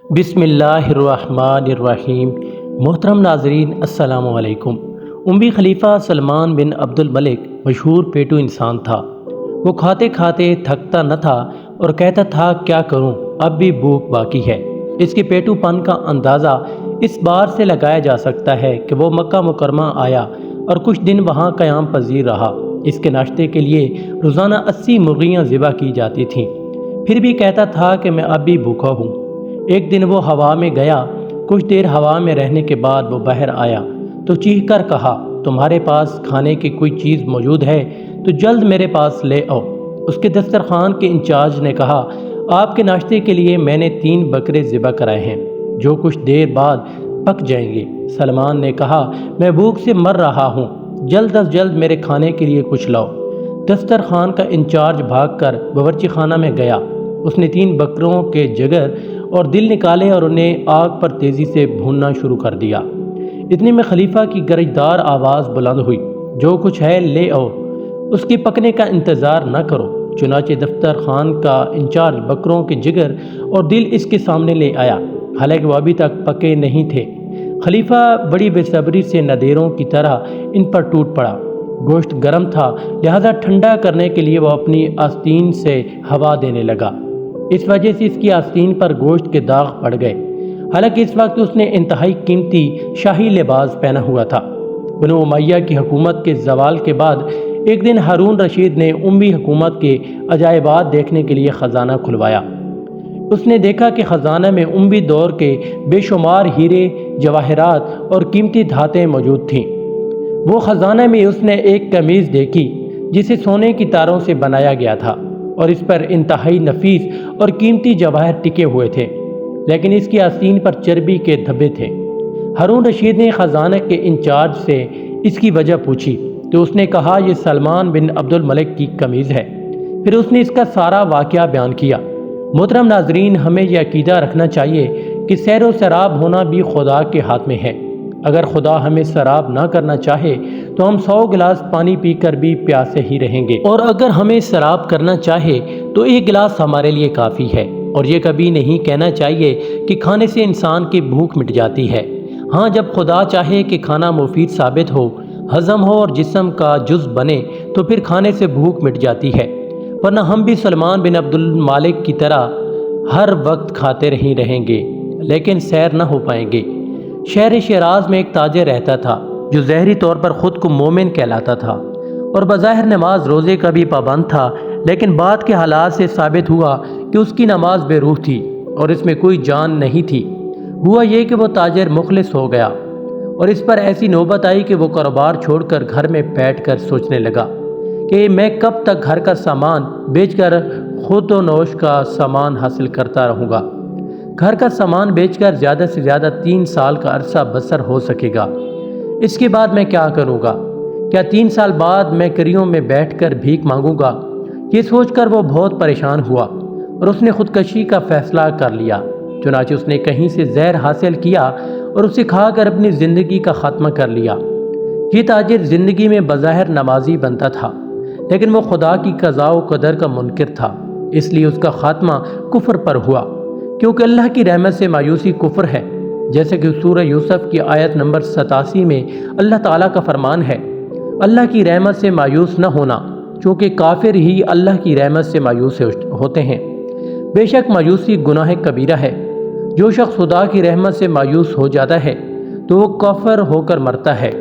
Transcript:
بسم اللہ الرحمن الرحیم۔ محترم ناظرین السلام علیکم۔ اموی خلیفہ سلمان بن عبد الملک مشہور پیٹو انسان تھا۔ وہ کھاتے کھاتے تھکتا نہ تھا اور کہتا تھا کیا کروں، اب بھی بھوک باقی ہے۔ اس کے پیٹو پن کا اندازہ اس بار سے لگایا جا سکتا ہے کہ وہ مکہ مکرمہ آیا اور کچھ دن وہاں قیام پذیر رہا۔ اس کے ناشتے کے لیے روزانہ 80 مرغیاں ذبح کی جاتی تھیں، پھر بھی کہتا تھا کہ میں اب بھی بھوکا ہوں۔ ایک دن وہ ہوا میں گیا، کچھ دیر ہوا میں رہنے کے بعد وہ باہر آیا تو چیخ کر کہا، تمہارے پاس کھانے کی کوئی چیز موجود ہے تو جلد میرے پاس لے آؤ۔ اس کے دسترخوان کے انچارج نے کہا، آپ کے ناشتے کے لیے میں نے 3 بکرے ذبح کرائے ہیں جو کچھ دیر بعد پک جائیں گے۔ سلمان نے کہا، میں بھوک سے مر رہا ہوں، جلد از جلد میرے کھانے کے لیے کچھ لاؤ۔ دسترخوان کا انچارج بھاگ کر باورچی خانہ میں گیا۔ اس نے 3 بکروں کے جگر اور دل نکالے اور انہیں آگ پر تیزی سے بھوننا شروع کر دیا۔ اتنے میں خلیفہ کی گرجدار آواز بلند ہوئی، جو کچھ ہے لے آؤ، اس کے پکنے کا انتظار نہ کرو۔ چنانچہ دسترخوان کا انچارج بکروں کے جگر اور دل اس کے سامنے لے آیا، حالانکہ وہ ابھی تک پکے نہیں تھے۔ خلیفہ بڑی بے صبری سے ندیروں کی طرح ان پر ٹوٹ پڑا۔ گوشت گرم تھا، لہذا ٹھنڈا کرنے کے لیے وہ اپنی آستین سے ہوا دینے لگا۔ اس وجہ سے اس کی آستین پر گوشت کے داغ پڑ گئے، حالانکہ اس وقت اس نے انتہائی قیمتی شاہی لباس پہنا ہوا تھا۔ بنو امیہ کی حکومت کے زوال کے بعد ایک دن ہارون رشید نے اموی حکومت کے عجائبات دیکھنے کے لیے خزانہ کھلوایا۔ اس نے دیکھا کہ خزانہ میں اموی دور کے بے شمار ہیرے، جواہرات اور قیمتی دھاتیں موجود تھیں۔ وہ خزانہ میں اس نے ایک قمیض دیکھی جسے سونے کی تاروں سے بنایا گیا تھا اور اس پر انتہائی نفیس اور قیمتی جواہر ٹکے ہوئے تھے، لیکن اس کی آستین پر چربی کے دھبے تھے۔ ہارون رشید نے خزانہ کے انچارج سے اس کی وجہ پوچھی تو اس نے کہا، یہ سلمان بن عبد الملک کی قمیض ہے۔ پھر اس نے اس کا سارا واقعہ بیان کیا۔ محترم ناظرین، ہمیں یہ عقیدہ رکھنا چاہیے کہ سیر و سراب ہونا بھی خدا کے ہاتھ میں ہے۔ اگر خدا ہمیں سراب نہ کرنا چاہے تو ہم 100 گلاس پانی پی کر بھی پیاسے ہی رہیں گے، اور اگر ہمیں سراب کرنا چاہے تو 1 گلاس ہمارے لیے کافی ہے۔ اور یہ کبھی نہیں کہنا چاہیے کہ کھانے سے انسان کی بھوک مٹ جاتی ہے۔ ہاں، جب خدا چاہے کہ کھانا مفید ثابت ہو، ہضم ہو اور جسم کا جزو بنے تو پھر کھانے سے بھوک مٹ جاتی ہے، ورنہ ہم بھی سلمان بن عبد المالک کی طرح ہر وقت کھاتے ہی رہیں گے لیکن سیر نہ ہو پائیں گے۔ شہر شیراز میں ایک تاجر رہتا تھا جو ظاہری طور پر خود کو مومن کہلاتا تھا اور بظاہر نماز روزے کا بھی پابند تھا، لیکن بعد کے حالات سے ثابت ہوا کہ اس کی نماز بے روح تھی اور اس میں کوئی جان نہیں تھی۔ ہوا یہ کہ وہ تاجر مخلص ہو گیا اور اس پر ایسی نوبت آئی کہ وہ کاروبار چھوڑ کر گھر میں بیٹھ کر سوچنے لگا کہ میں کب تک گھر کا سامان بیچ کر خود و نوش کا سامان حاصل کرتا رہوں گا۔ گھر کا سامان بیچ کر زیادہ سے زیادہ 3 سال کا عرصہ بسر ہو سکے گا، اس کے بعد میں کیا کروں گا؟ کیا 3 سال بعد میں کریوں میں بیٹھ کر بھیک مانگوں گا؟ یہ سوچ کر وہ بہت پریشان ہوا اور اس نے خودکشی کا فیصلہ کر لیا۔ چنانچہ اس نے کہیں سے زہر حاصل کیا اور اسے کھا کر اپنی زندگی کا خاتمہ کر لیا۔ یہ تاجر زندگی میں بظاہر نمازی بنتا تھا، لیکن وہ خدا کی قضاء و قدر کا منکر تھا، اس لیے اس کا خاتمہ کفر پر ہوا، کیونکہ اللہ کی رحمت سے مایوسی کفر ہے۔ جیسے کہ سورہ یوسف کی آیت نمبر 87 میں اللہ تعالیٰ کا فرمان ہے، اللہ کی رحمت سے مایوس نہ ہونا، چونکہ کافر ہی اللہ کی رحمت سے مایوس ہوتے ہیں۔ بے شک مایوسی گناہ کبیرہ ہے۔ جو شخص خدا کی رحمت سے مایوس ہو جاتا ہے تو وہ کافر ہو کر مرتا ہے۔